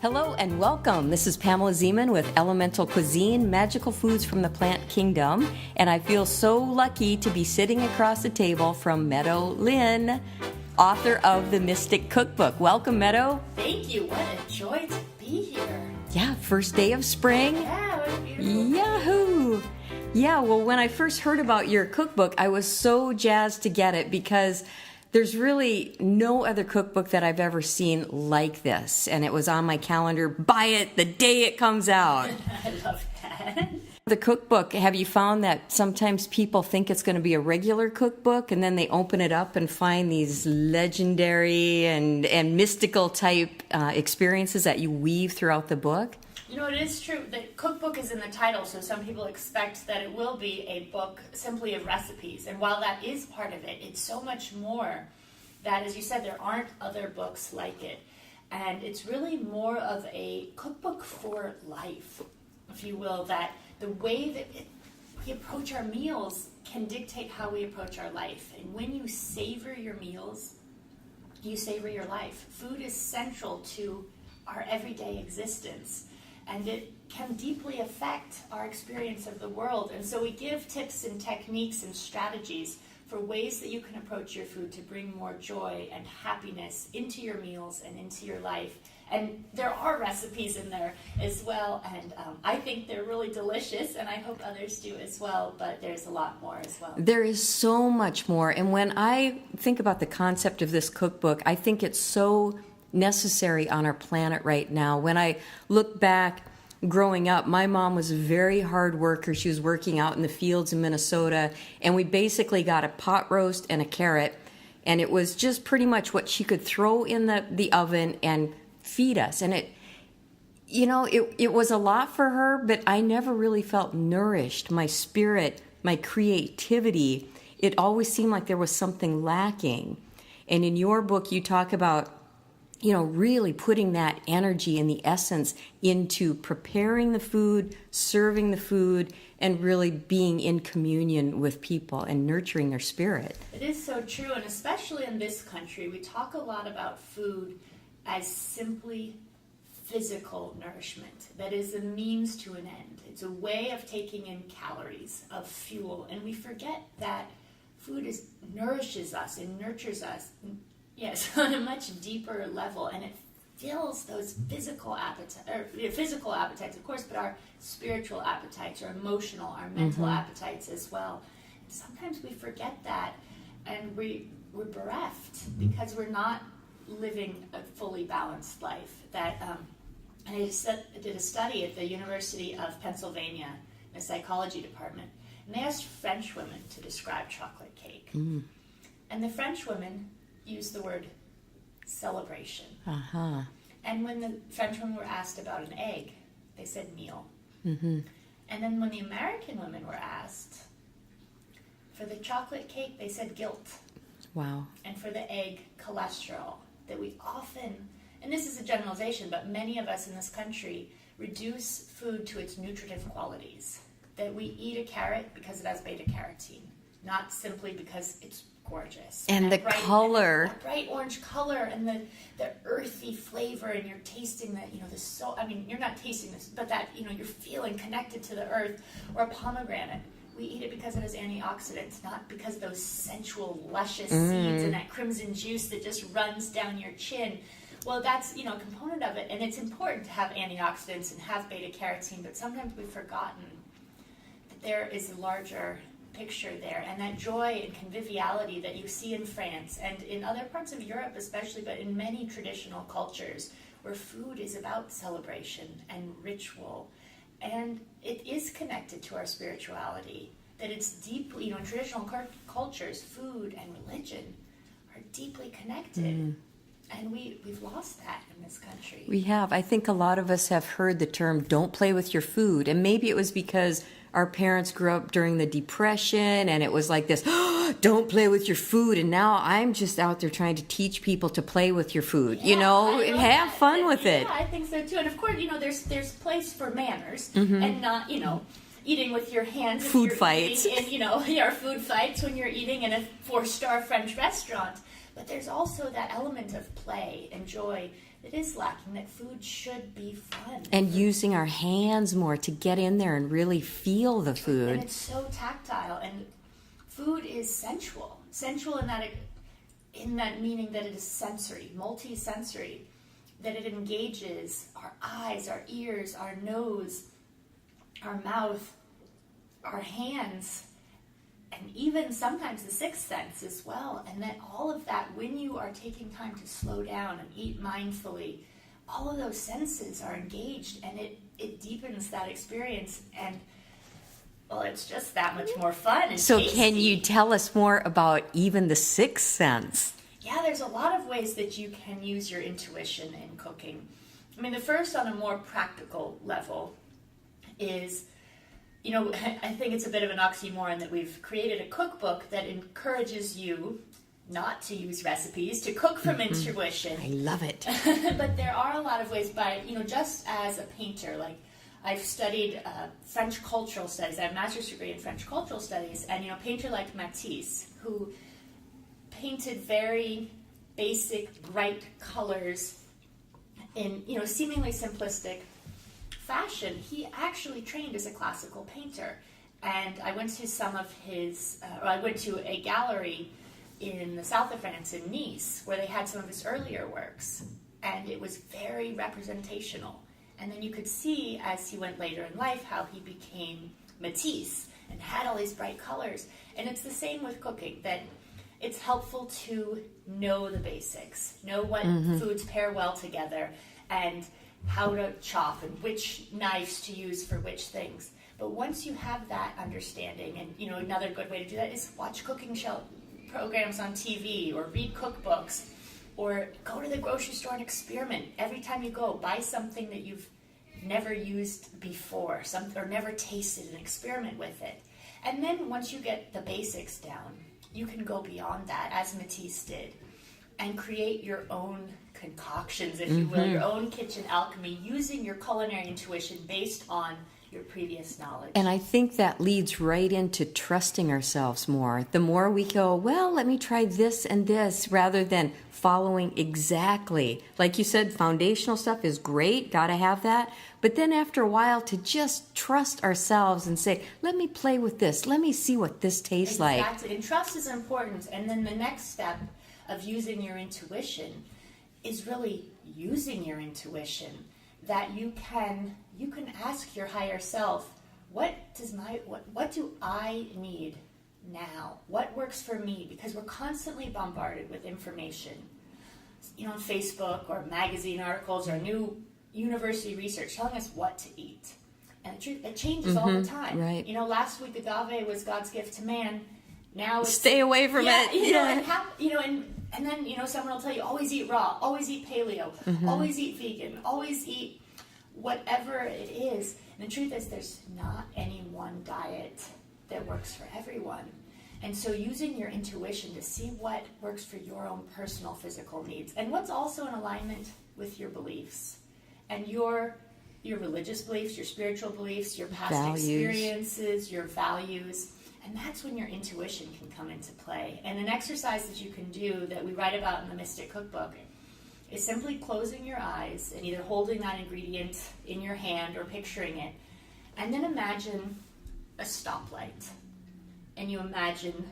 Hello and welcome. This is Pamela Zeman with Elemental Cuisine, Magical Foods from the Plant Kingdom. And I feel so lucky to be sitting across the table from Meadow Linn, author of the Mystic Cookbook. Welcome, Meadow. Thank you. What a joy to be here. Yeah, first day of spring. Yeah, what a beautiful Yahoo! Yeah, well, when I first heard about your cookbook, I was so jazzed to get it because there's really no other cookbook that I've ever seen like this. And it was on my calendar, buy it the day it comes out. I love that. The cookbook, have you found that sometimes people think it's going to be a regular cookbook and then they open it up and find these legendary and mystical type experiences that you weave throughout the book? You know, it is true. The cookbook is in the title, so some people expect that it will be a book simply of recipes. And while that is part of it, it's so much more that, as you said, there aren't other books like it. And it's really more of a cookbook for life, if you will, that the way that we approach our meals can dictate how we approach our life. And when you savor your meals, you savor your life. Food is central to our everyday existence, and it can deeply affect our experience of the world. And so we give tips and techniques and strategies for ways that you can approach your food to bring more joy and happiness into your meals and into your life. And there are recipes in there as well, and I think they're really delicious, and I hope others do as well, but there's a lot more as well. There is so much more, and when I think about the concept of this cookbook, I think it's so necessary on our planet right now. When I look back growing up, my mom was a very hard worker. She was working out in the fields in Minnesota, and we basically got a pot roast and a carrot, and it was just pretty much what she could throw in the oven and feed us. And it was a lot for her, but I never really felt nourished. My spirit, my creativity, it always seemed like there was something lacking. And in your book, you talk about really putting that energy and the essence into preparing the food, serving the food, and really being in communion with people and nurturing their spirit. It is so true, and especially in this country, we talk a lot about food as simply physical nourishment. That is a means to an end. It's a way of taking in calories, of fuel, and we forget that food nourishes us and nurtures us. Yes, on a much deeper level, and it fills those physical appetites, of course, but our spiritual appetites, our emotional, our mental appetites as well. And sometimes we forget that, and we're bereft because we're not living a fully balanced life. I did a study at the University of Pennsylvania, in the psychology department, and they asked French women to describe chocolate cake. And the French women use the word celebration. And when the French women were asked about an egg, they said meal. And then when the American women were asked for the chocolate cake, they said guilt. Wow. And for the egg, cholesterol. That we often, and this is a generalization, but many of us in this country reduce food to its nutritive qualities. That we eat a carrot because it has beta-carotene, not simply because it's gorgeous. And the color. And the bright orange color and the earthy flavor, and you're tasting you're not tasting this, but that, you're feeling connected to the earth. Or a pomegranate. We eat it because it has antioxidants, not because of those sensual, luscious seeds and that crimson juice that just runs down your chin. Well, that's, a component of it, and it's important to have antioxidants and have beta-carotene, but sometimes we've forgotten that there is a larger picture there, and that joy and conviviality that you see in France and in other parts of Europe especially, but in many traditional cultures where food is about celebration and ritual, and it is connected to our spirituality, that it's deeply, in traditional cultures, food and religion are deeply connected. And we've lost that in this country. We have. I think a lot of us have heard the term, don't play with your food. And maybe it was because our parents grew up during the Depression, and it was like this, don't play with your food. And now I'm just out there trying to teach people to play with your food, have fun with it. Yeah, I think so too. And of course, there's place for manners and not, eating with your hands. Food fights. And, food fights when you're eating in a 4-star French restaurant. But there's also that element of play and joy it is lacking, that food should be fun. And using our hands more to get in there and really feel the And food. it's so tactile, and food is sensual. Sensual in that meaning that it is sensory, multi-sensory, that it engages our eyes, our ears, our nose, our mouth, our hands, and even sometimes the sixth sense as well. And that all of that, when you are taking time to slow down and eat mindfully, all of those senses are engaged, and it deepens that experience, and well, it's just that much more fun and So tasty. can you tell us more about even the sixth sense? Yeah, there's a lot of ways that you can use your intuition in cooking. I mean, the first on a more practical level is, I think it's a bit of an oxymoron that we've created a cookbook that encourages you not to use recipes, to cook from intuition. I love it. But there are a lot of ways just as a painter, like I've studied French cultural studies. I have a master's degree in French cultural studies, and a painter like Matisse, who painted very basic, bright colors in seemingly simplistic fashion. He actually trained as a classical painter, and I went to I went to a gallery in the south of France, in Nice, where they had some of his earlier works, and it was very representational. And then you could see, as he went later in life, how he became Matisse and had all these bright colors. And it's the same with cooking, that it's helpful to know the basics, know what foods pair well together, and how to chop and which knives to use for which things. But once you have that understanding, and another good way to do that is watch cooking show programs on TV, or read cookbooks, or go to the grocery store and experiment. Every time you go, buy something that you've never used before, or never tasted, and experiment with it. And then once you get the basics down, you can go beyond that, as Matisse did, and create your own concoctions, if you will, your own kitchen alchemy, using your culinary intuition based on your previous knowledge. And I think that leads right into trusting ourselves more. The more we go, well, let me try this and this, rather than following exactly. Like you said, foundational stuff is great, got to have that. But then after a while, to just trust ourselves and say, let me play with this. Let me see what this tastes like. Exactly. And trust is important. And then the next step of using your intuition is really using your intuition, that you can ask your higher self, what do I need now? What works for me? Because we're constantly bombarded with information, on Facebook or magazine articles or new university research telling us what to eat. And the truth, it changes all the time. Right. Last week agave was God's gift to man. Now it's, Stay away from it. And then someone will tell you, always eat raw, always eat paleo, always eat vegan, always eat whatever it is. And the truth is, there's not any one diet that works for everyone. And so using your intuition to see what works for your own personal physical needs, and what's also in alignment with your beliefs and your religious beliefs, your spiritual beliefs, your past experiences, your values. And that's when your intuition can come into play. And an exercise that you can do, that we write about in the Mystic Cookbook, is simply closing your eyes and either holding that ingredient in your hand or picturing it. And then imagine a stoplight. And you imagine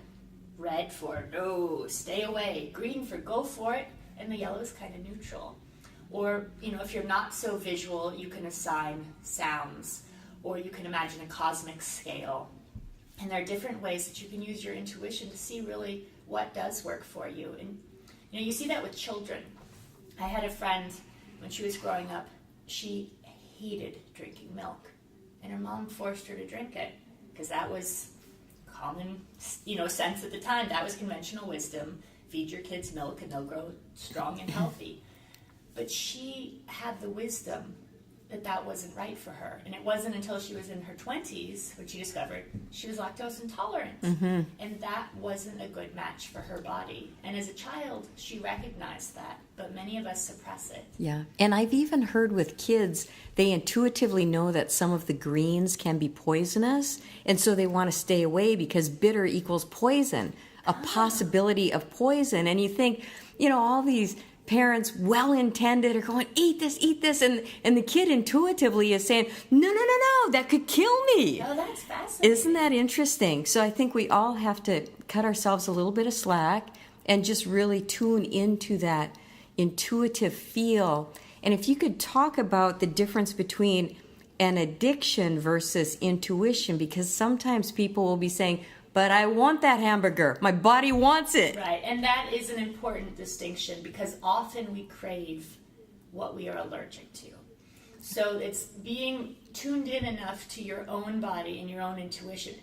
red for no, stay away, green for go for it, and the yellow is kind of neutral. Or, if you're not so visual, you can assign sounds, or you can imagine a cosmic scale. And there are different ways that you can use your intuition to see really what does work for you. And you see that with children. I had a friend, when she was growing up, she hated drinking milk. And her mom forced her to drink it, because that was common, sense at the time. That was conventional wisdom. Feed your kids milk and they'll grow strong and healthy. But she had the wisdom that wasn't right for her. And it wasn't until she was in her 20s when she discovered she was lactose intolerant. And that wasn't a good match for her body. And as a child, she recognized that. But many of us suppress it. Yeah. And I've even heard with kids, they intuitively know that some of the greens can be poisonous. And so they want to stay away because bitter equals poison, a possibility of poison. And you think, all these parents, well-intended, are going, eat this, and the kid intuitively is saying, no, that could kill me. Oh, that's fascinating. Isn't that interesting? So I think we all have to cut ourselves a little bit of slack and just really tune into that intuitive feel. And if you could talk about the difference between an addiction versus intuition, because sometimes people will be saying, but I want that hamburger. My body wants it. Right, and that is an important distinction because often we crave what we are allergic to. So it's being tuned in enough to your own body and your own intuition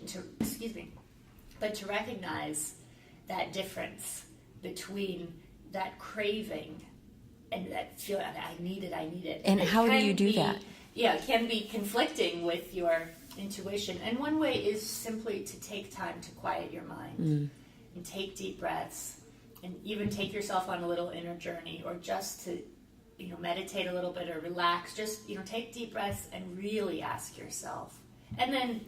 but to recognize that difference between that craving and that feeling, I need it. And how do you do that? Yeah, it can be conflicting with your intuition. And one way is simply to take time to quiet your mind and take deep breaths and even take yourself on a little inner journey, or just to meditate a little bit or relax. Just take deep breaths and really ask yourself. And then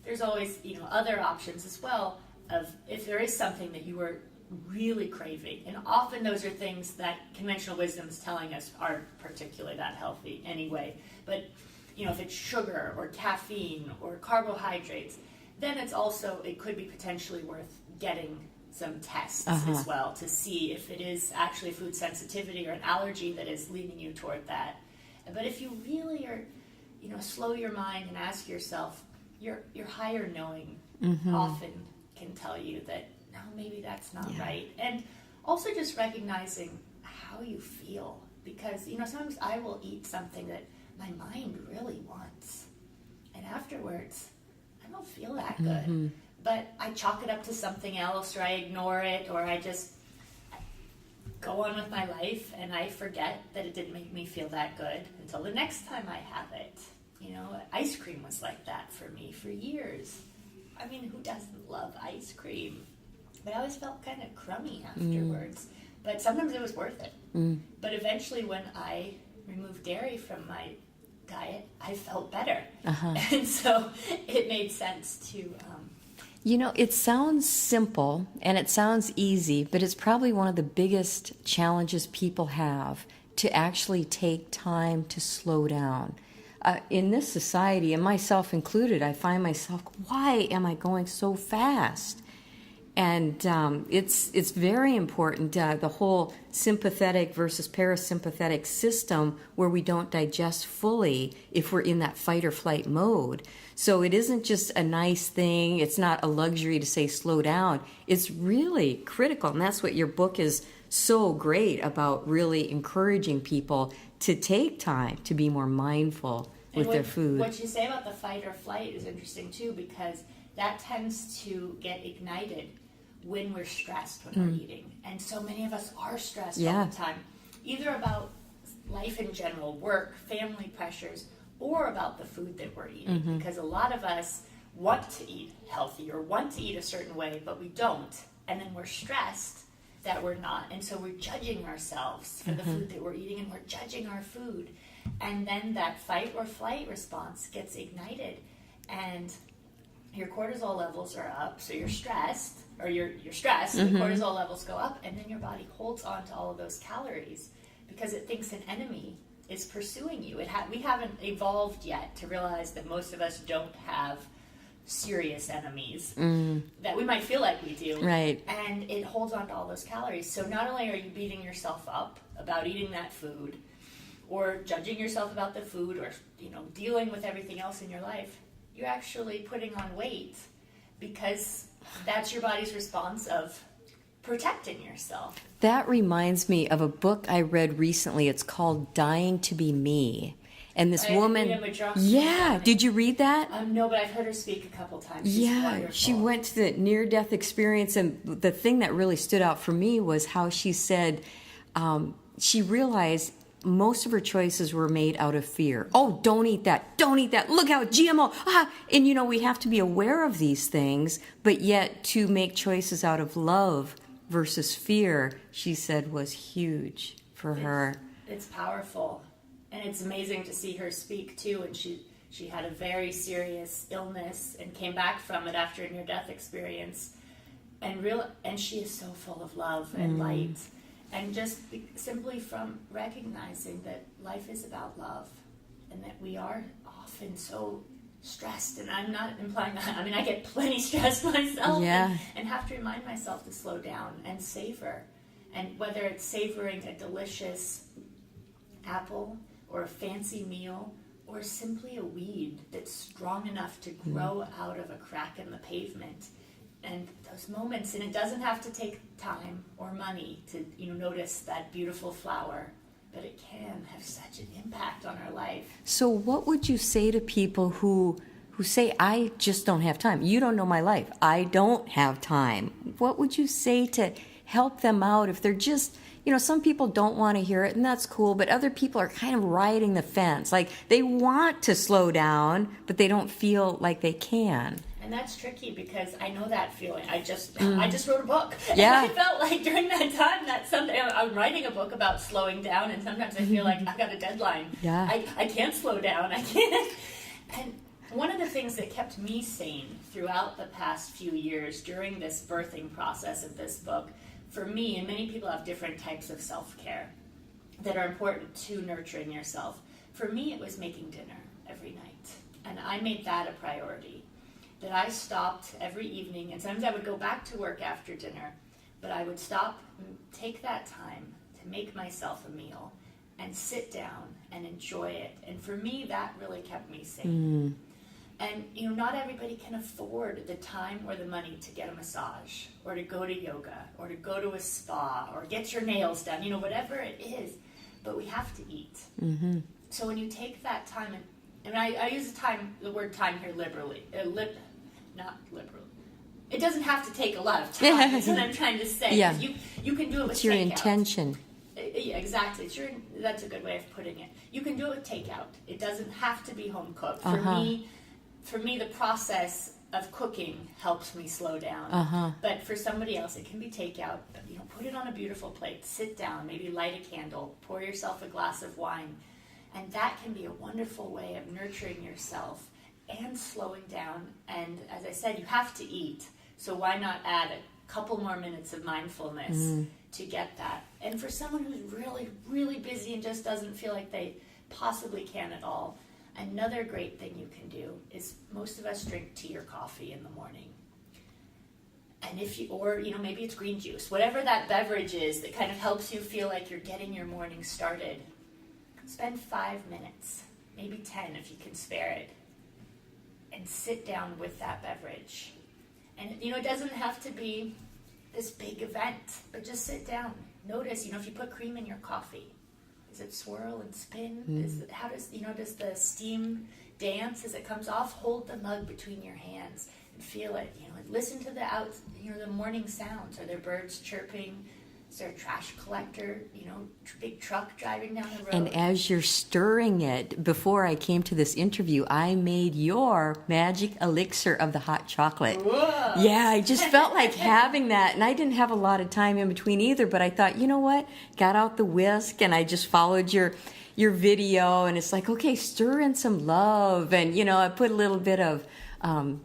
there's always other options as well, of if there is something that you are really craving, and often those are things that conventional wisdom is telling us aren't particularly that healthy anyway, but if it's sugar or caffeine or carbohydrates, then it could be potentially worth getting some tests as well to see if it is actually food sensitivity or an allergy that is leading you toward that. But if you really are, slow your mind and ask yourself, your higher knowing often can tell you that, no, maybe that's not right. And also just recognizing how you feel, because sometimes I will eat something that my mind really wants, and afterwards I don't feel that good, but I chalk it up to something else, or I ignore it, or I just go on with my life and I forget that it didn't make me feel that good until the next time I have it. Ice cream was like that for me for years. I mean, who doesn't love ice cream? But I always felt kind of crummy afterwards. But sometimes it was worth it. But eventually when I removed dairy from my diet, I felt better. And so it made sense to... it sounds simple and it sounds easy, but it's probably one of the biggest challenges people have, to actually take time to slow down. In this society, and myself included, I find myself, why am I going so fast? And it's very important, the whole sympathetic versus parasympathetic system, where we don't digest fully if we're in that fight or flight mode. So it isn't just a nice thing. It's not a luxury to say slow down. It's really critical. And that's what your book is so great about, really encouraging people to take time to be more mindful with their food. What you say about the fight or flight is interesting too, because that tends to get ignited when we're stressed when we're eating. And so many of us are stressed all the time, either about life in general, work, family pressures, or about the food that we're eating. Because a lot of us want to eat healthy or want to eat a certain way, but we don't. And then we're stressed that we're not. And so we're judging ourselves for the food that we're eating, and we're judging our food. And then that fight or flight response gets ignited, and your cortisol levels are up, so you're stressed, or you're stressed, the cortisol levels go up, and then your body holds on to all of those calories because it thinks an enemy is pursuing you. We haven't evolved yet to realize that most of us don't have serious enemies that we might feel like we do. Right. And it holds on to all those calories. So not only are you beating yourself up about eating that food, or judging yourself about the food, or dealing with everything else in your life, you're actually putting on weight, because that's your body's response of protecting yourself. That reminds me of a book I read recently. It's called Dying to Be Me. And this woman... Did you read that? No, but I've heard her speak a couple times. She's wonderful. She went to the near-death experience, and the thing that really stood out for me was how she said she realized most of her choices were made out of fear. Oh, don't eat that. Don't eat that. Look how GMO. And, we have to be aware of these things, but yet to make choices out of love versus fear, she said, was huge for her. It's powerful. And it's amazing to see her speak, too. And she had a very serious illness and came back from it after a near-death experience. And she is so full of love and light. And just simply from recognizing that life is about love, and that we are often so stressed, and I'm not implying that. I mean, I get plenty stressed myself, and have to remind myself to slow down and savor. And whether it's savoring a delicious apple or a fancy meal, or simply a weed that's strong enough to grow out of a crack in the pavement. And those moments, and it doesn't have to take time or money to notice that beautiful flower, but it can have such an impact on our life. So what would you say to people who say, I just don't have time? You don't know my life. I don't have time. What would you say to help them out if they're just, some people don't want to hear it, and that's cool, but other people are kind of riding the fence. Like, they want to slow down, but they don't feel like they can. And that's tricky, because I know that feeling. I just wrote a book. Yeah. And I felt like during that time that someday I'm writing a book about slowing down, and sometimes I feel like I've got a deadline. Yeah. I can't slow down. I can't. And one of the things that kept me sane throughout the past few years during this birthing process of this book, for me, and many people have different types of self-care that are important to nurturing yourself. For me, it was making dinner every night. And I made that a priority. That I stopped every evening, and sometimes I would go back to work after dinner, but I would stop and take that time to make myself a meal and sit down and enjoy it. And for me, that really kept me sane. And not everybody can afford the time or the money to get a massage, or to go to yoga, or to go to a spa, or get your nails done, whatever it is. But we have to eat. So when you take that time, and I use the word time here liberally, not liberal. It doesn't have to take a lot of time. That's what I'm trying to say. Yeah. You can do it with It's your takeout. intention. Yeah, exactly. That's a good way of putting it. You can do it with takeout. It doesn't have to be home cooked. For me, the process of cooking helps me slow down. But for somebody else, it can be takeout. But, put it on a beautiful plate. Sit down. Maybe light a candle. Pour yourself a glass of wine. And that can be a wonderful way of nurturing yourself and slowing down. And as I said, you have to eat. So why not add a couple more minutes of mindfulness to get that? And for someone who's really, really busy and just doesn't feel like they possibly can at all, another great thing you can do is, most of us drink tea or coffee in the morning. And maybe it's green juice, whatever that beverage is that kind of helps you feel like you're getting your morning started. Spend 5 minutes, maybe 10 if you can spare it, and sit down with that beverage. And, it doesn't have to be this big event, but just sit down. Notice, if you put cream in your coffee, does it swirl and spin? Does the steam dance as it comes off? Hold the mug between your hands and feel it. Listen to the morning sounds. Are there birds chirping? Is there a trash collector, big truck driving down the road? And as you're stirring it, before I came to this interview, I made your magic elixir of the hot chocolate. Whoa. Yeah, I just felt like having that. And I didn't have a lot of time in between either, but I thought, you know what? Got out the whisk and I just followed your video, and it's like, okay, stir in some love. And, I put a little bit of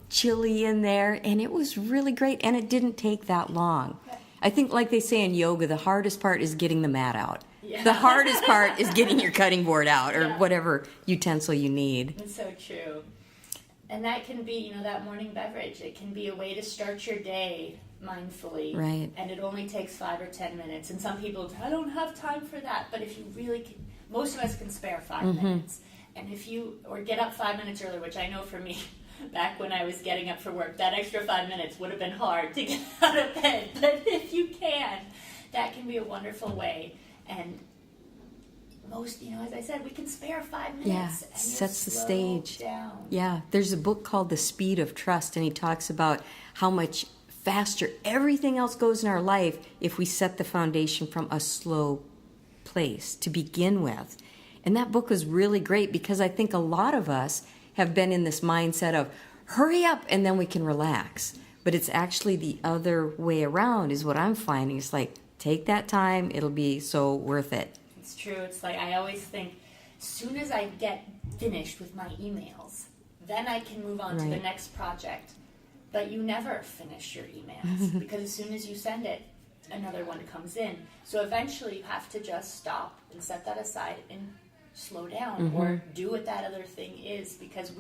chili in there, and it was really great. And it didn't take that long. I think, like they say in yoga, the hardest part is getting the mat out. Yeah. The hardest part is getting your cutting board out, or whatever utensil you need. It's so true. And that can be, that morning beverage. It can be a way to start your day mindfully. Right. And it only takes 5 or 10 minutes. And some people, I don't have time for that. But if you really can, most of us can spare 5 minutes. And or get up 5 minutes earlier, which I know for me, back when I was getting up for work, that extra 5 minutes would have been hard to get out of bed. But if you can, that can be a wonderful way. And most, as I said, we can spare 5 minutes. Yeah, and sets the slow stage. Down. Yeah, there's a book called The Speed of Trust, and he talks about how much faster everything else goes in our life if we set the foundation from a slow place to begin with. And that book was really great, because I think a lot of us have been in this mindset of hurry up and then we can relax. But it's actually the other way around is what I'm finding. It's like, take that time, it'll be so worth it. It's true. It's like I always think, as soon as I get finished with my emails, then I can move on to the next project. But you never finish your emails, because as soon as you send it, another one comes in. So eventually you have to just stop and set that aside and slow down or do what that other thing is, because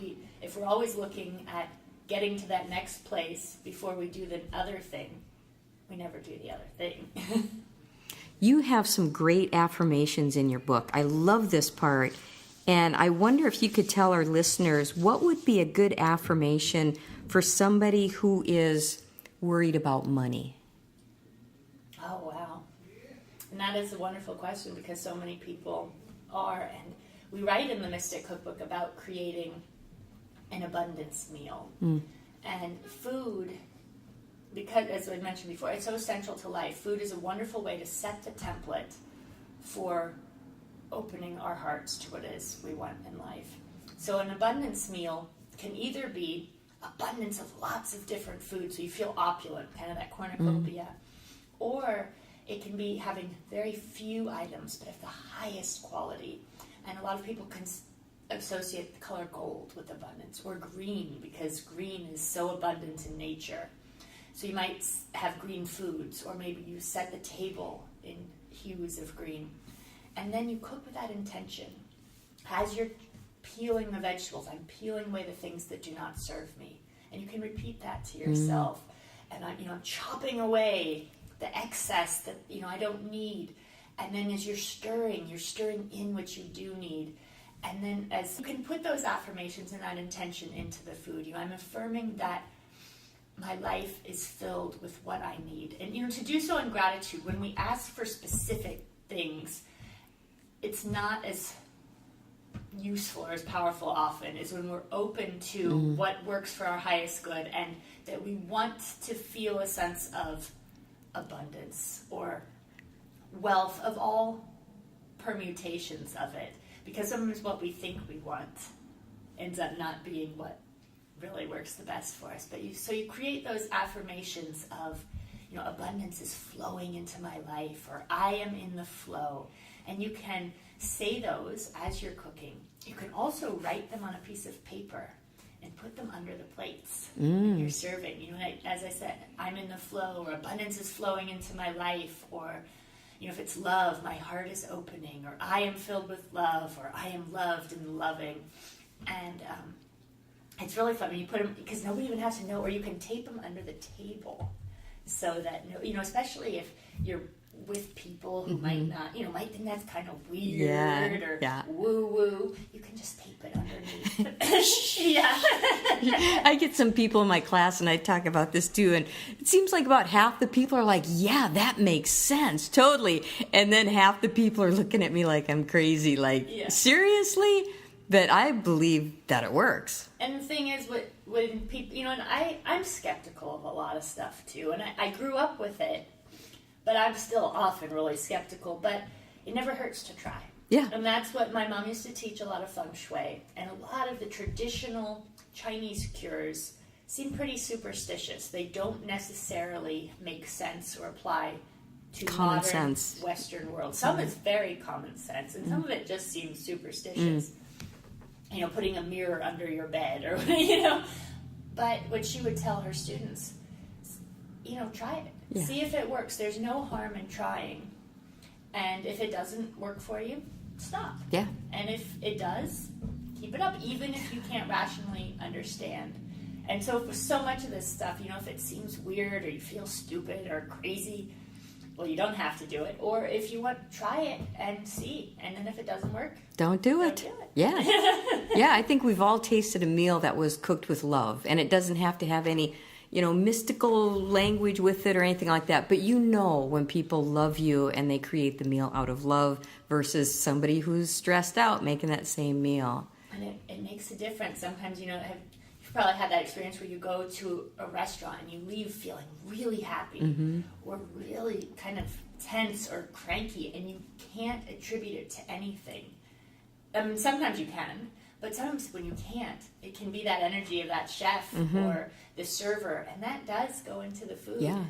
if we're always looking at getting to that next place before we do the other thing, we never do the other thing. You have some great affirmations in your book. I love this part. And I wonder if you could tell our listeners what would be a good affirmation for somebody who is worried about money. Oh, wow. And that is a wonderful question, because so many people are. And we write in the Mystic Cookbook about creating an abundance meal. And food, because as I mentioned before, it's so central to life. Food is a wonderful way to set the template for opening our hearts to what it is we want in life. So an abundance meal can either be abundance of lots of different foods, so you feel opulent, kind of that cornucopia, or it can be having very few items but of the highest quality. And a lot of people can associate the color gold with abundance, or green, because green is so abundant in nature. So you might have green foods, or maybe you set the table in hues of green. And then you cook with that intention. As you're peeling the vegetables, I'm peeling away the things that do not serve me. And you can repeat that to yourself. And I'm chopping away the excess that I don't need. And then as you're stirring in what you do need. And then as you can put those affirmations and that intention into the food. I'm affirming that my life is filled with what I need. And to do so in gratitude, when we ask for specific things, it's not as useful or as powerful often as when we're open to what works for our highest good, and that we want to feel a sense of abundance or wealth of all permutations of it. Because sometimes what we think we want ends up not being what really works the best for us. But you create those affirmations of, abundance is flowing into my life, or I am in the flow. And you can say those as you're cooking. You can also write them on a piece of paper and put them under the plates when you're serving. As I said, I'm in the flow, or abundance is flowing into my life, or if it's love, my heart is opening, or I am filled with love, or I am loved and loving. And it's really fun when you put them, because nobody even has to know, or you can tape them under the table so that, especially if you're with people who might not, might think that's kind of weird or woo-woo, you can just tape it underneath. I get some people in my class, and I talk about this too, and it seems like about half the people are like, yeah, that makes sense, totally. And then half the people are looking at me like I'm crazy, like, seriously? But I believe that it works. And the thing is, when people, and I'm skeptical of a lot of stuff too, and I grew up with it, but I'm still often really skeptical, but it never hurts to try. Yeah. And that's what my mom used to teach a lot of feng shui. And a lot of the traditional Chinese cures seem pretty superstitious. They don't necessarily make sense or apply to common modern sense. Western world. Some is very common sense, and some of it just seems superstitious. Putting a mirror under your bed, or, But what she would tell her students, try it. Yeah. See if it works. There's no harm in trying. And if it doesn't work for you, stop. Yeah. And if it does, keep it up, even if you can't rationally understand. And so for so much of this stuff, if it seems weird or you feel stupid or crazy, well, you don't have to do it. Or if you want, try it and see. And then if it doesn't work, don't do it. Yeah. Yeah, I think we've all tasted a meal that was cooked with love. And it doesn't have to have any, mystical language with it or anything like that. But when people love you and they create the meal out of love versus somebody who's stressed out making that same meal. And it makes a difference. Sometimes, you've probably had that experience where you go to a restaurant and you leave feeling really happy or really kind of tense or cranky, and you can't attribute it to anything. I mean, sometimes you can, but sometimes when you can't, it can be that energy of that chef or the server, and that does go into the food. Yeah.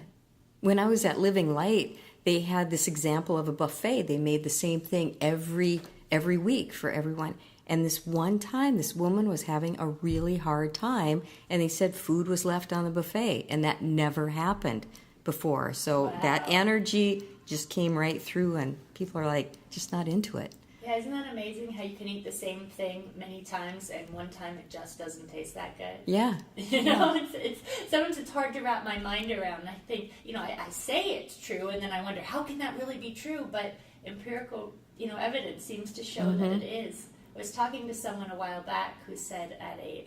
When I was at Living Light, they had this example of a buffet. They made the same thing every week for everyone. And this one time, this woman was having a really hard time, and they said food was left on the buffet, and that never happened before. So Wow. that energy just came right through, and people are like, just not into it. Yeah, isn't that amazing how you can eat the same thing many times and one time it just doesn't taste that good? Yeah. You know, it's sometimes it's hard to wrap my mind around. I think, I say it's true, and then I wonder, how can that really be true? But empirical, evidence seems to show that it is. I was talking to someone a while back who said at a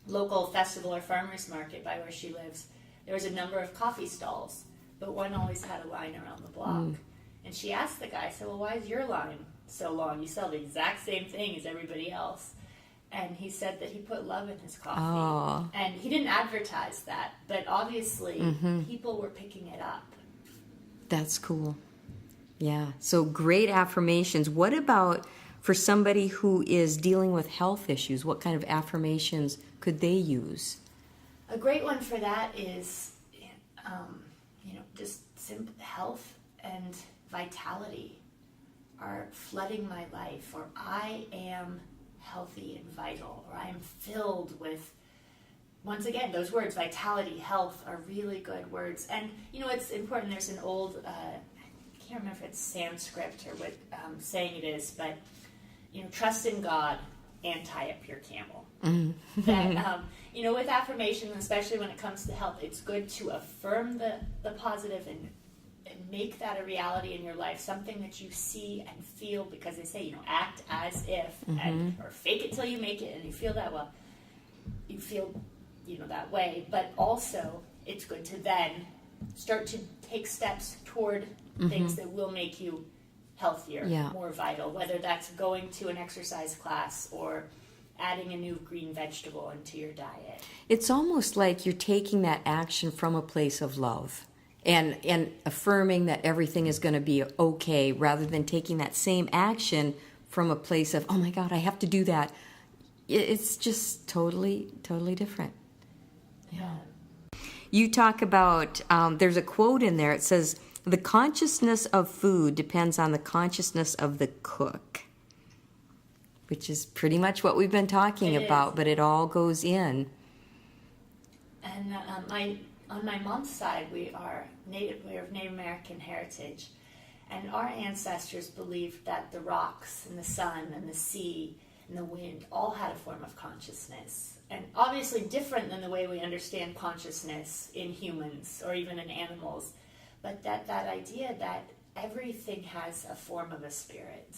local festival or farmer's market by where she lives, there was a number of coffee stalls, but one always had a line around the block. And she asked the guy, so, well, why is your line so long? You sell the exact same thing as everybody else. And he said that he put love in his coffee. Oh. And he didn't advertise that, but obviously people were picking it up. That's cool. Yeah. So great affirmations. What about for somebody who is dealing with health issues? What kind of affirmations could they use? A great one for that is, just simple health and vitality are flooding my life, or I am healthy and vital, or I am filled with, once again, those words, vitality, health, are really good words. And, it's important. There's an old, I can't remember if it's Sanskrit or what saying it is, but, trust in God and tie up your camel. That, with affirmation, especially when it comes to health, it's good to affirm the positive and make that a reality in your life, something that you see and feel, because they say, act as if, or fake it till you make it, and you feel that, well, you feel, that way. But also, it's good to then start to take steps toward things that will make you healthier, more vital, whether that's going to an exercise class or adding a new green vegetable into your diet. It's almost like you're taking that action from a place of love. And affirming that everything is going to be okay, rather than taking that same action from a place of, oh my God, I have to do that. It's just totally, totally different. Yeah. You talk about, there's a quote in there, it says, the consciousness of food depends on the consciousness of the cook, which is pretty much what we've been talking about, but it all goes in. And on my mom's side, we are of Native American heritage, and our ancestors believed that the rocks and the sun and the sea and the wind all had a form of consciousness, and obviously different than the way we understand consciousness in humans or even in animals, but that idea that everything has a form of a spirit.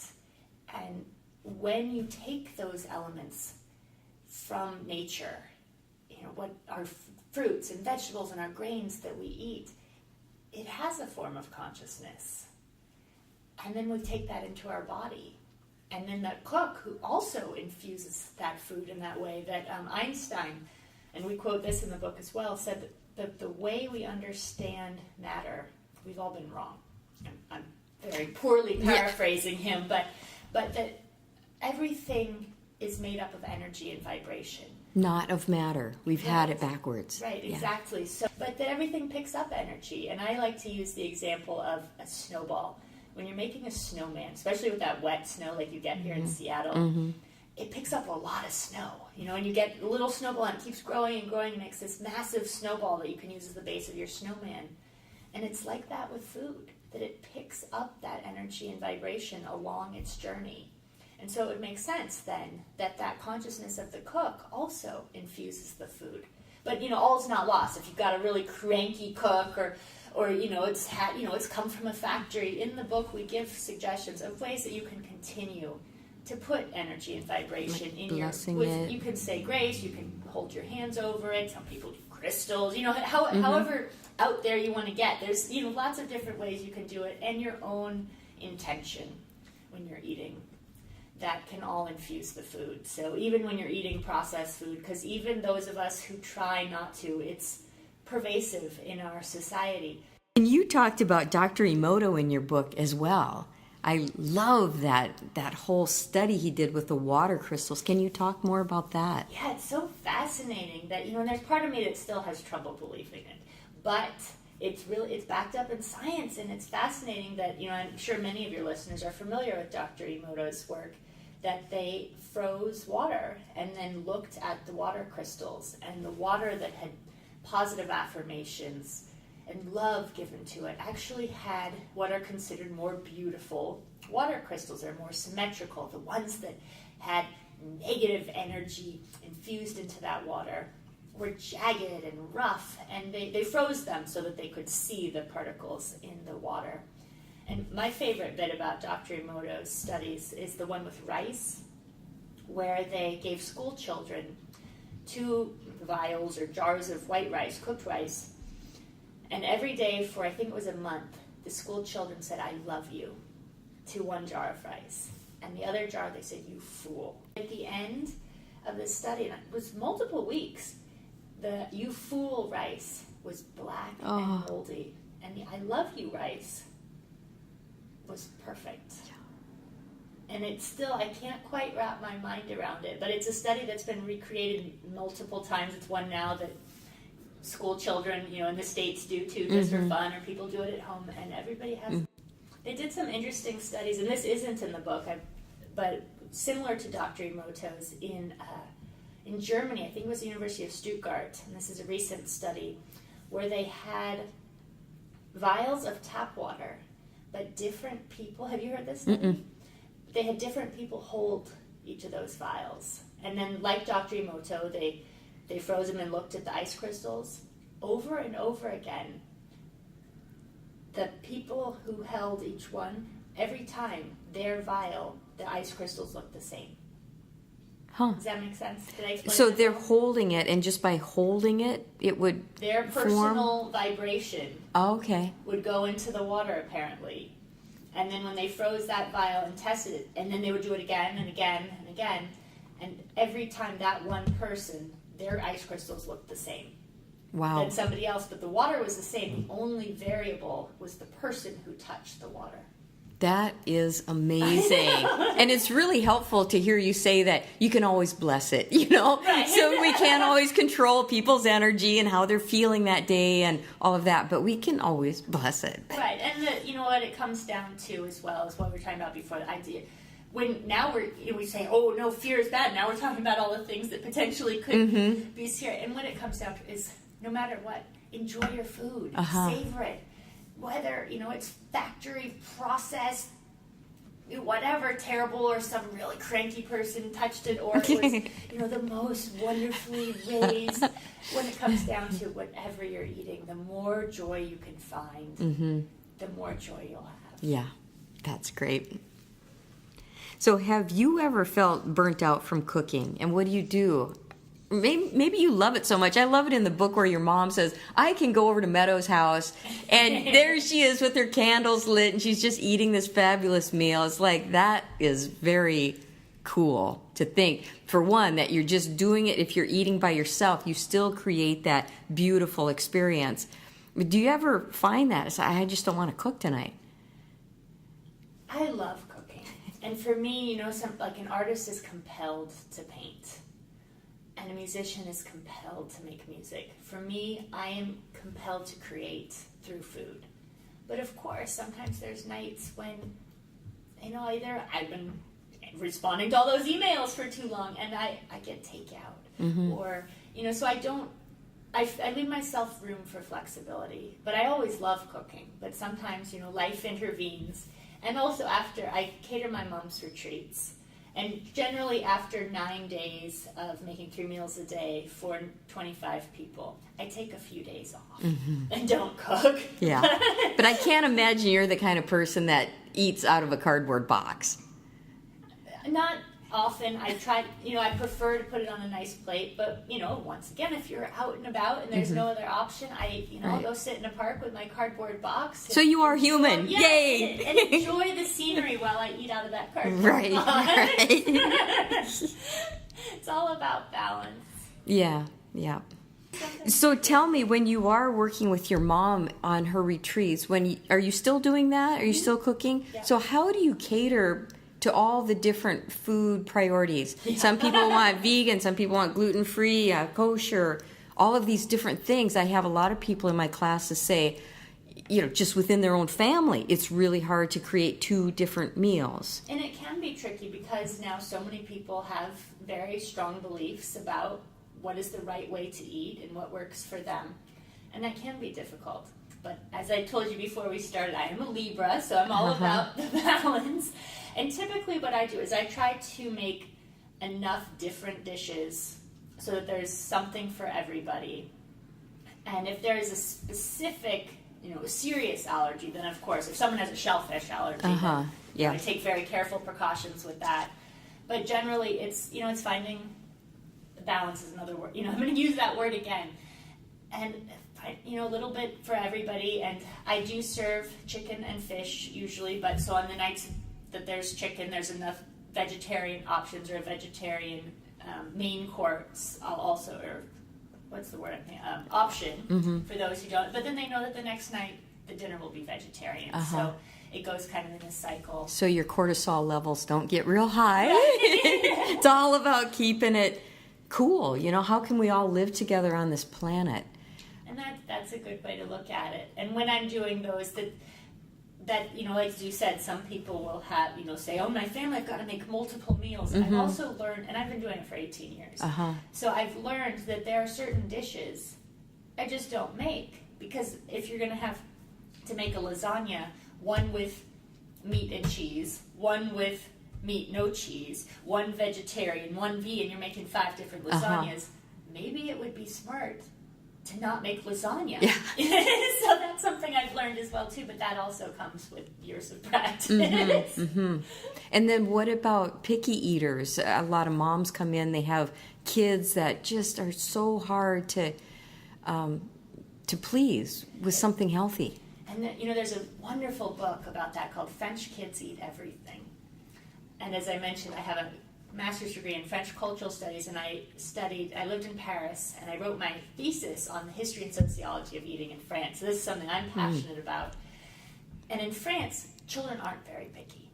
And when you take those elements from nature, what our fruits and vegetables and our grains that we eat, it has a form of consciousness. And then we take that into our body. And then the cook, who also infuses that food in that way, that Einstein, and we quote this in the book as well, said that the way we understand matter, we've all been wrong. I'm very poorly paraphrasing him, but that everything is made up of energy and vibration. Not of matter. We've had it backwards. Right, exactly. So, but that everything picks up energy. And I like to use the example of a snowball. When you're making a snowman, especially with that wet snow like you get here in Seattle, it picks up a lot of snow. And you get a little snowball and it keeps growing and growing and makes this massive snowball that you can use as the base of your snowman. And it's like that with food, that it picks up that energy and vibration along its journey. And so it makes sense then that consciousness of the cook also infuses the food. But all's not lost. If you've got a really cranky cook or it's come from a factory. In the book, we give suggestions of ways that you can continue to put energy and vibration in your. You can say grace. You can hold your hands over it. Some people do crystals. However out there you want to get. There's lots of different ways you can do it, and your own intention when you're eating. That can all infuse the food. So even when you're eating processed food, because even those of us who try not to, it's pervasive in our society. And you talked about Dr. Emoto in your book as well. I love that whole study he did with the water crystals. Can you talk more about that? Yeah, it's so fascinating that, and there's part of me that still has trouble believing it. But it's backed up in science, and it's fascinating that, I'm sure many of your listeners are familiar with Dr. Emoto's work, that they froze water and then looked at the water crystals, and the water that had positive affirmations and love given to it actually had what are considered more beautiful water crystals. They're more symmetrical. The ones that had negative energy infused into that water were jagged and rough, and they froze them so that they could see the particles in the water. And my favorite bit about Dr. Emoto's studies is the one with rice, where they gave school children 2 vials or jars of white rice, cooked rice, and every day for, I think it was a month, the school children said, "I love you," to one jar of rice. And the other jar, they said, "You fool." At the end of the study, and it was multiple weeks, the "you fool" rice was black and moldy, and the "I love you" rice was perfect. And it's still, I can't quite wrap my mind around it, but it's a study that's been recreated multiple times. It's one now that school children, in the States do too, just for fun, or people do it at home, and everybody has. They did some interesting studies, and this isn't in the book, but similar to Dr. Emoto's in Germany. I think it was the University of Stuttgart, and this is a recent study, where they had vials of tap water, but different people, have you heard this study? They had different people hold each of those vials. And then, like Dr. Emoto, they froze them and looked at the ice crystals. Over and over again, the people who held each one, every time their vial, the ice crystals looked the same. Huh. Does that make sense? Did I explain So that? they're holding it, and just by holding it, it would Their personal vibration okay. would go into the water, apparently. And then when they froze that vial and tested it, and then they would do it again and again and again, and every time that one person, their ice crystals looked the same. Wow. Than somebody else, but the water was the same. The only variable was the person who touched the water. That is amazing. And it's really helpful to hear you say that you can always bless it, Right. So we can't always control people's energy and how they're feeling that day and all of that, but we can always bless it. Right, and what it comes down to as well is what we were talking about before, the idea. When now we say, "Oh, no, fear is bad." Now we're talking about all the things that potentially could be scary. And what it comes down to is, no matter what, enjoy your food, savor it. Whether, it's factory processed, whatever, terrible, or some really cranky person touched it, or it was, the most wonderfully raised. When it comes down to whatever you're eating, the more joy you can find, the more joy you'll have. Yeah, that's great. So have you ever felt burnt out from cooking? And what do you do? Maybe you love it so much. I love it in the book where your mom says, "I can go over to Meadow's house," and there she is with her candles lit, and she's just eating this fabulous meal. It's like, that is very cool to think, for one, that you're just doing it. If you're eating by yourself, you still create that beautiful experience. Do you ever find that? It's like, I just don't want to cook tonight. I love cooking. And for me, an artist is compelled to paint. And a musician is compelled to make music. For me, I am compelled to create through food. But of course, sometimes there's nights when, either I've been responding to all those emails for too long and I get takeout. Or, so I leave myself room for flexibility. But I always love cooking. But sometimes, life intervenes. And also I cater my mom's retreats. And generally after 9 days of making 3 meals a day for 25 people, I take a few days off and don't cook. Yeah. But I can't imagine you're the kind of person that eats out of a cardboard box. Not often. I try, I prefer to put it on a nice plate, but, once again, if you're out and about and there's no other option, I'll go sit in a park with my cardboard box. So you are human. Yay! And enjoy the scenery while I eat out of that cardboard box. Right. It's all about balance. Yeah. So tell me, when you are working with your mom on her retreats, are you still doing that? Are you still cooking? Yeah. So how do you cater to all the different food priorities? Some people want vegan, some people want gluten-free, kosher, all of these different things. I have a lot of people in my classes say, just within their own family, it's really hard to create 2 different meals. And it can be tricky because now so many people have very strong beliefs about what is the right way to eat and what works for them. And that can be difficult. But as I told you before we started, I am a Libra, so I'm all about the balance. And typically what I do is I try to make enough different dishes so that there's something for everybody. And if there is a specific, serious allergy, then of course, if someone has a shellfish allergy, then I take very careful precautions with that. But generally, it's finding balance is another word. I'm going to use that word again. And, a little bit for everybody. And I do serve chicken and fish usually, but so on the nights that there's chicken, there's enough vegetarian options or a vegetarian main course. I'll also, or what's the word? Option for those who don't. But then they know that the next night the dinner will be vegetarian. So it goes kind of in a cycle. So your cortisol levels don't get real high. It's all about keeping it cool. How can we all live together on this planet? And that's a good way to look at it. And when I'm doing those, that like you said, some people will have, say, oh, my family, I've got to make multiple meals. I've also learned, and I've been doing it for 18 years, so I've learned that there are certain dishes I just don't make, because if you're going to have to make a lasagna, one with meat and cheese, one with meat, no cheese, one vegetarian, one vegan, you're making 5 different lasagnas, maybe it would be smart to not make lasagna. Yeah. So that's something I've learned as well too, but that also comes with years of practice. And then what about picky eaters? A lot of moms come in, they have kids that just are so hard to please with something healthy. And then, there's a wonderful book about that called French Kids Eat Everything. And as I mentioned, I have a master's degree in French cultural studies, and I lived in Paris, and I wrote my thesis on the history and sociology of eating in France. So this is something I'm passionate about. And in France, children aren't very picky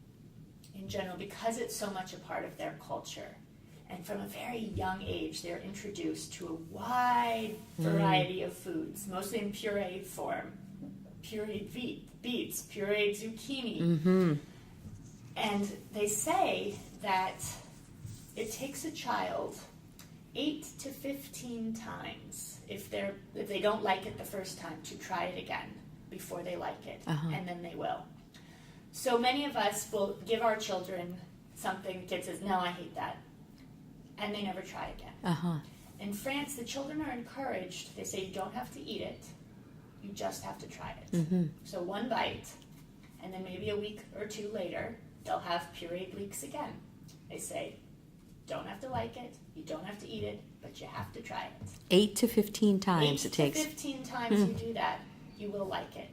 in general because it's so much a part of their culture. And from a very young age, they're introduced to a wide variety of foods, mostly in puree form. Pureed beets, pureed zucchini. And they say that it takes a child 8 to 15 times if they don't like it the first time to try it again before they like it, and then they will. So many of us will give our children something, the kid says, no, I hate that, and they never try again. In France, the children are encouraged, they say you don't have to eat it, you just have to try it. So one bite, and then maybe a week or 2 later, they'll have pureed leeks again. They say, don't have to like it, you don't have to eat it, but you have to try it. 8 to 15 times it takes. 8 to 15 times you do that, you will like it.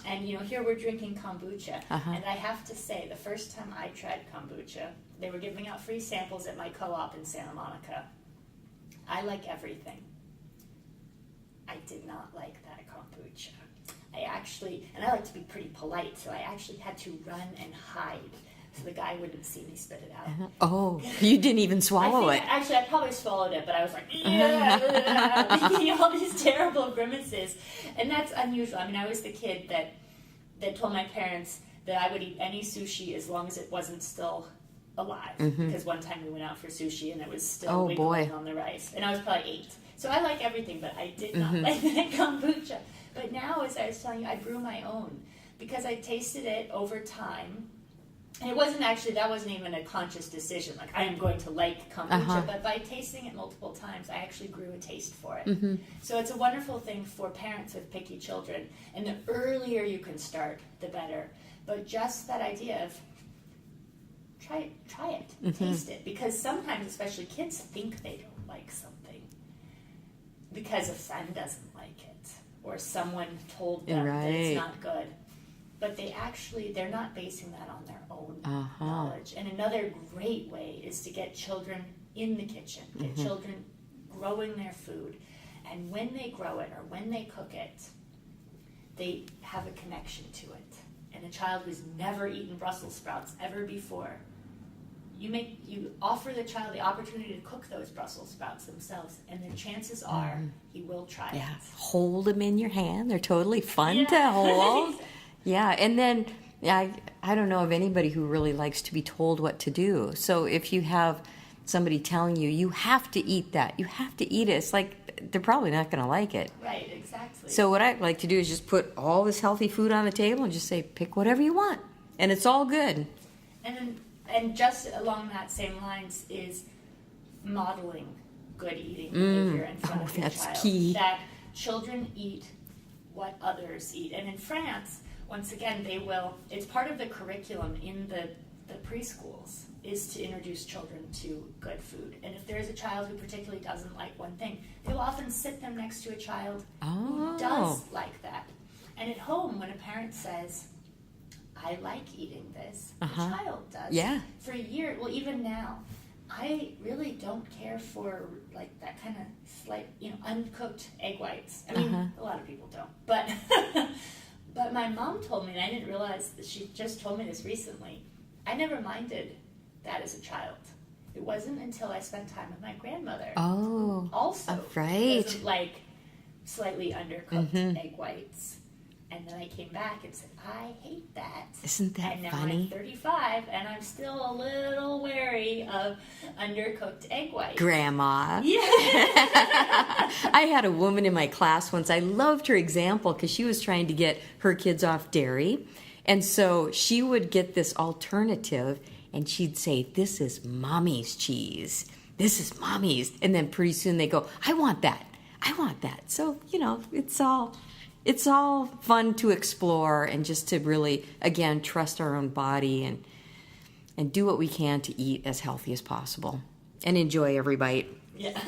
And here we're drinking kombucha, and I have to say, the first time I tried kombucha, they were giving out free samples at my co-op in Santa Monica. I like everything. I did not like that kombucha. And I like to be pretty polite, so I actually had to run and hide so the guy wouldn't see me spit it out. Oh, you didn't even swallow it. Actually, I probably swallowed it, but I was like, making all these terrible grimaces. And that's unusual. I mean, I was the kid that told my parents that I would eat any sushi as long as it wasn't still alive. Because one time we went out for sushi and it was still wiggling on the rice. And I was probably 8. So I like everything, but I did not like that kombucha. But now, as I was telling you, I brew my own because I tasted it over time. And that wasn't even a conscious decision, like I am going to like kombucha, but by tasting it multiple times, I actually grew a taste for it. So it's a wonderful thing for parents with picky children. And the earlier you can start, the better. But just that idea of try it, taste it. Because sometimes, especially kids, think they don't like something because a friend doesn't like it or someone told them that it's not good. But they're not basing that on their own knowledge. And another great way is to get children in the kitchen, get children growing their food. And when they grow it or when they cook it, they have a connection to it. And a child who's never eaten Brussels sprouts ever before, you offer the child the opportunity to cook those Brussels sprouts themselves, and the chances are he will try it. Hold them in your hand. They're totally fun to hold. Yeah, and then I don't know of anybody who really likes to be told what to do. So if you have somebody telling you, you have to eat that, you have to eat it. It's like, they're probably not going to like it. Right, exactly. So what I like to do is just put all this healthy food on the table and just say, pick whatever you want. And it's all good. And just along that same lines is modeling good eating behavior in front of your that's child. key. That children eat what others eat. And in France, once again, it's part of the curriculum in the preschools is to introduce children to good food. And if there is a child who particularly doesn't like one thing, they will often sit them next to a child who does like that. And at home, when a parent says, I like eating this, the child does. Yeah. For a year, well, even now, I really don't care for like that kind of slight, uncooked egg whites. I mean, a lot of people don't. But but my mom told me, and I didn't realize that she just told me this recently, I never minded that as a child. It wasn't until I spent time with my grandmother. Oh. Also, right. doesn't like slightly undercooked egg whites. And then I came back and said, I hate that. Isn't that and now funny? I'm 35, and I'm still a little wary of undercooked egg whites. Grandma. Yeah. I had a woman in my class once. I loved her example because she was trying to get her kids off dairy. And so she would get this alternative, and she'd say, this is mommy's cheese. This is mommy's. And then pretty soon they go, I want that. I want that. So, it's all fun to explore and just to really, again, trust our own body and do what we can to eat as healthy as possible and enjoy every bite. Yeah.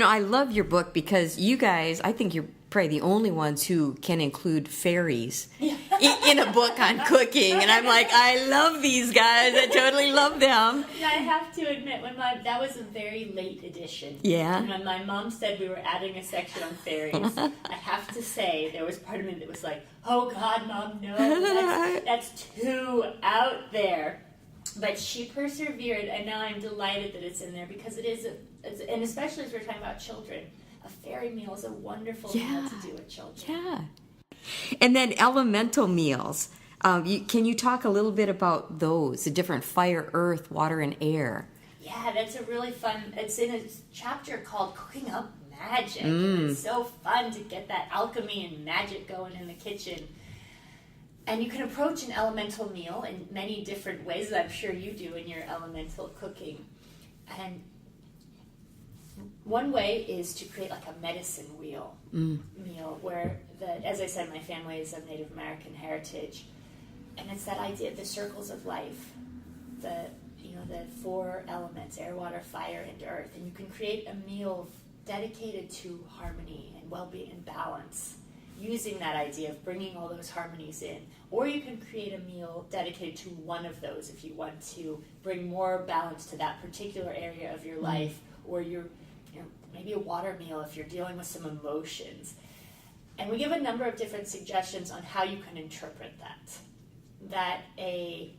I love your book because you guys, I think you're probably the only ones who can include fairies in a book on cooking. And I'm like, I love these guys. I totally love them. I have to admit, that was a very late edition. Yeah. And when my mom said we were adding a section on fairies, I have to say there was part of me that was like, oh God, Mom, no, that's too out there. But she persevered, and now I'm delighted that it's in there because it is, and especially as we're talking about children, a fairy meal is a wonderful meal to do with children. Yeah. And then elemental meals. Can you talk a little bit about those, the different fire, earth, water, and air? Yeah, that's a really fun, it's in a chapter called Cooking Up Magic. And it's so fun to get that alchemy and magic going in the kitchen. And you can approach an elemental meal in many different ways, as I'm sure you do in your elemental cooking. And one way is to create like a medicine wheel meal where, as I said, my family is of Native American heritage. And it's that idea of the circles of life, the 4 elements, air, water, fire, and earth. And you can create a meal dedicated to harmony and well-being and balance, using that idea of bringing all those harmonies in. Or you can create a meal dedicated to one of those if you want to bring more balance to that particular area of your life, or maybe a water meal if you're dealing with some emotions. And we give a number of different suggestions on how you can interpret that. That a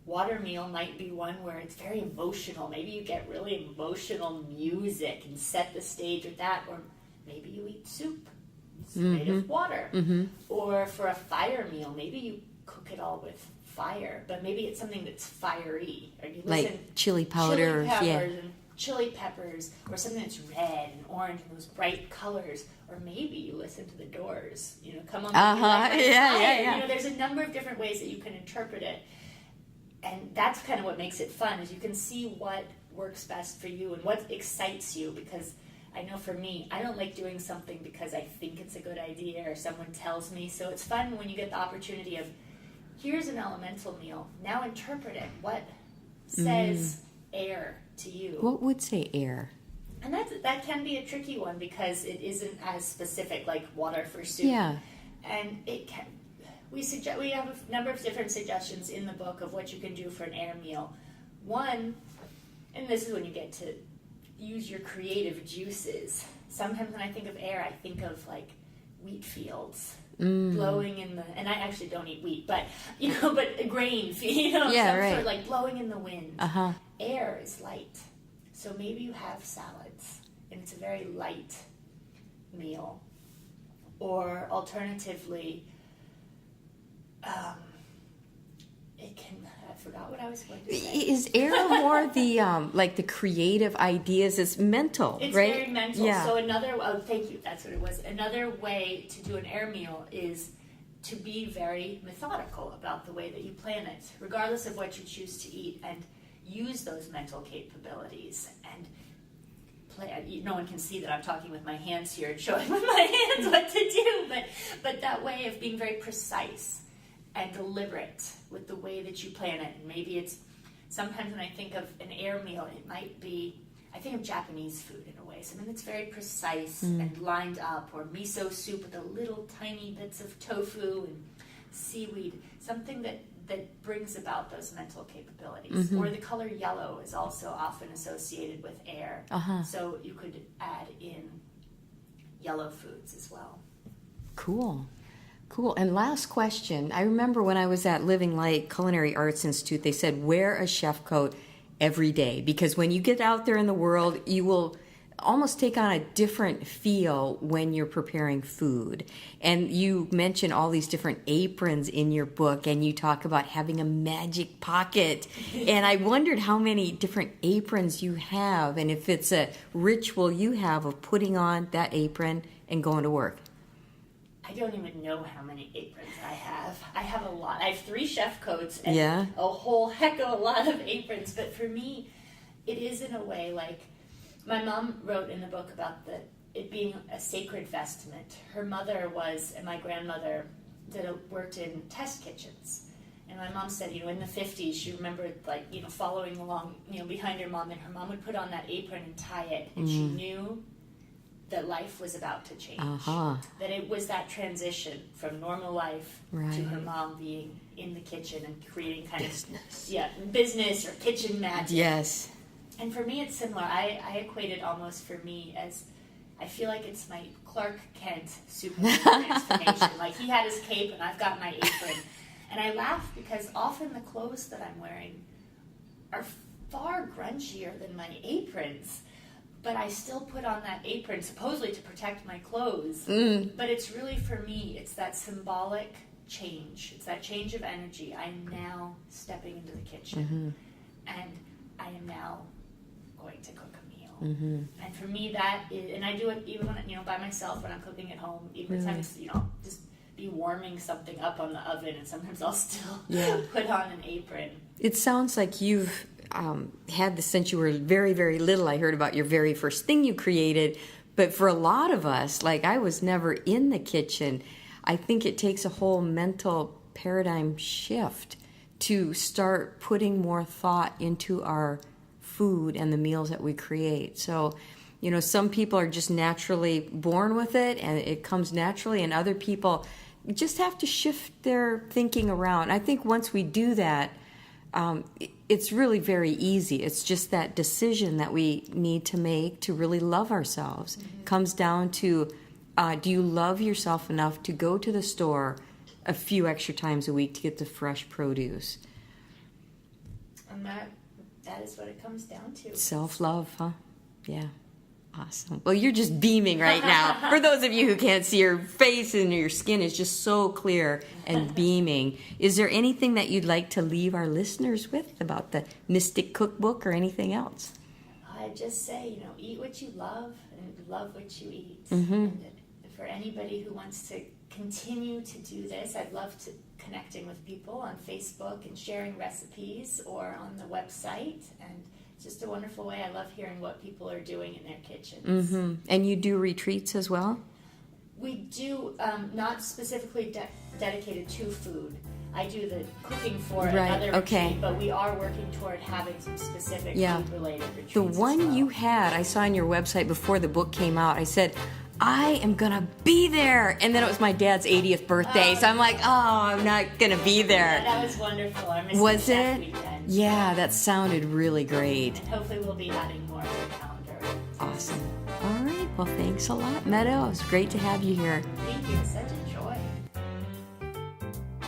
water meal might be one where it's very emotional. Maybe you get really emotional music and set the stage with that. Or maybe you eat soup. It's made of water. Or for a fire meal, maybe you cook it all with fire, but maybe it's something that's fiery. Or you listen, like chili powder. Chili peppers, or something that's red and orange and those bright colors. Or maybe you listen to the Doors. Come on. Yeah. There's a number of different ways that you can interpret it. And that's kind of what makes it fun, is you can see what works best for you and what excites you. Because I know for me, I don't like doing something because I think it's a good idea or someone tells me. So it's fun when you get the opportunity of, here's an elemental meal. Now interpret it. What says air to you? What would say air? And that can be a tricky one because it isn't as specific, like water for soup. Yeah. And it can. We have a number of different suggestions in the book of what you can do for an air meal. One, and this is when you get to use your creative juices. Sometimes when I think of air, I think of like wheat fields blowing in the, and I actually don't eat wheat, but but grain, sort of like blowing in the wind. Air is light, so maybe you have salads, and it's a very light meal. Or alternatively, I forgot forgot what I was going to say. Is air more the like the creative ideas? It's mental, It's right? very mental. Yeah. So thank you, that's what it was. Another way to do an air meal is to be very methodical about the way that you plan it, regardless of what you choose to eat, and use those mental capabilities and no one can see that I'm talking with my hands here and showing with my hands what to do, but that way of being very precise and deliberate with the way that you plan it. And maybe it's, sometimes when I think of an air meal, it might be, I think of Japanese food in a way, something that's very precise and lined up, or miso soup with the little tiny bits of tofu and seaweed, something that brings about those mental capabilities. Or the color yellow is also often associated with air. So you could add in yellow foods as well. Cool. And last question. I remember when I was at Living Light Culinary Arts Institute, they said wear a chef coat every day, because when you get out there in the world, you will almost take on a different feel when you're preparing food. And you mention all these different aprons in your book, and you talk about having a magic pocket. And I wondered how many different aprons you have, and if it's a ritual you have of putting on that apron and going to work. I don't even know how many aprons I have. I have a lot. I have 3 chef coats and a whole heck of a lot of aprons. But for me, it is in a way like, my mom wrote in the book about it being a sacred vestment. Her mother was, and my grandmother worked in test kitchens. And my mom said, in the 50s, she remembered, following along, behind her mom, and her mom would put on that apron and tie it. And she knew that life was about to change. That it was that transition from normal life to her mom being in the kitchen and creating kind of business or kitchen magic. Yes. And for me, it's similar. I equate it almost for me as, I feel like it's my Clark Kent Superman transformation. Like, he had his cape and I've got my apron. And I laugh because often the clothes that I'm wearing are far grungier than my aprons. But I still put on that apron, supposedly to protect my clothes. But it's really, for me, it's that symbolic change. It's that change of energy. I am now stepping into the kitchen. And I am now going to cook a meal. And for me, that is, and I do it even when, by myself, when I'm cooking at home, even sometimes, just be warming something up on the oven, and sometimes I'll still put on an apron. It sounds like you've had this since you were very, very little. I heard about your very first thing you created, but for a lot of us, like, I was never in the kitchen. I think it takes a whole mental paradigm shift to start putting more thought into our food and the meals that we create. So, some people are just naturally born with it and it comes naturally, and other people just have to shift their thinking around. I think once we do that, it's really very easy. It's just that decision that we need to make to really love ourselves. Comes down to, do you love yourself enough to go to the store a few extra times a week to get the fresh produce? And that is what it comes down to. Self-love, huh? Yeah. Awesome. Well, you're just beaming right now. For those of you who can't see, your face and your skin is just so clear and beaming. Is there anything that you'd like to leave our listeners with about the Mystic Cookbook or anything else? I just say, eat what you love and love what you eat. And for anybody who wants to continue to do this, I'd love to connecting with people on Facebook and sharing recipes, or on the website. And it's just a wonderful way. I love hearing what people are doing in their kitchens. And you do retreats as well? We do, not specifically dedicated to food. I do the cooking for another retreat, but we are working toward having some specific food-related retreats. The one you had, I saw on your website before the book came out, I said, I am going to be there. And then it was my dad's 80th birthday, so I'm like, I'm not going to be there. Yeah, that was wonderful. I missed Was it? Weekend. Yeah, that sounded really great. And hopefully we'll be adding more to the calendar. Awesome. All right, well, thanks a lot, Meadow. It was great to have you here. Thank you. Such a